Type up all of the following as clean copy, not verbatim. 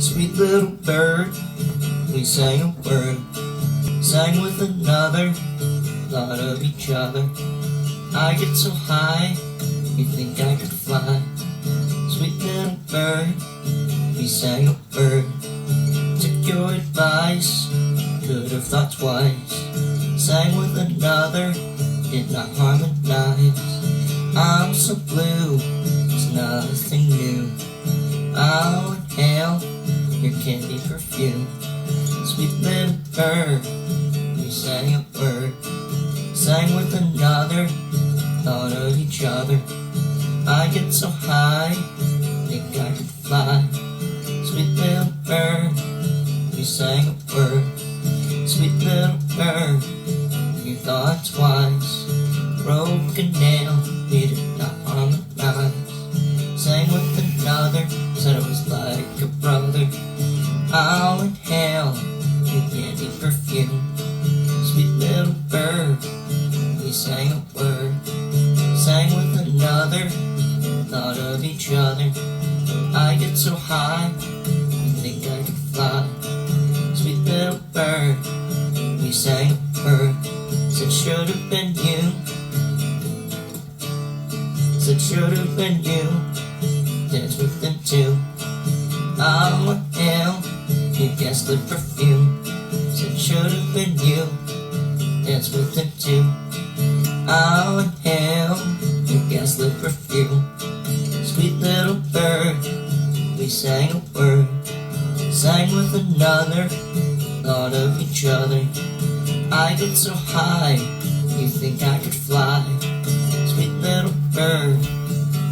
Sweet little bird, we sang a word, sang with another, thought of each other. I get so high, you think I could fly. Sweet little bird, we sang a word, took your advice, could have thought twice. Sang with another, did not harmonize. I'm so blue, it's nothing new. I'll inhale your candy perfume. Sweet little bird, we sang a word, sang with another, thought of each other. I get so high, think I could fly. Sweet little bird, we sang a word, sweet little bird, you thought twice. Broke a nail, we did not harmonize. Sang with another, said it was like a brother. I'll inhale your candy perfume. Sweet little bird, we sang a word, sang with another, thought of each other. I get so high, I think I could fly. Sweet little bird, we sang a word, said should have been you, said should have been you, dance with them too. I'll inhale your Gasslit perfume, said should have been you, dance with them too. I'll inhale your Gasslit perfume. Sweet little bird, we sang a word, sang with another, thought of each other. I get so high, you think I could fly. Sweet little bird,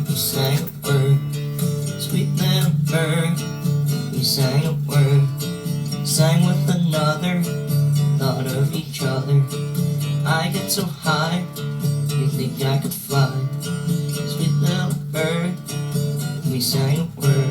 we sang a word, sweet little bird, we sang a word, sang with another, thought of each other. I get so high, you think I could fly. Sweet little bird, we sang a word.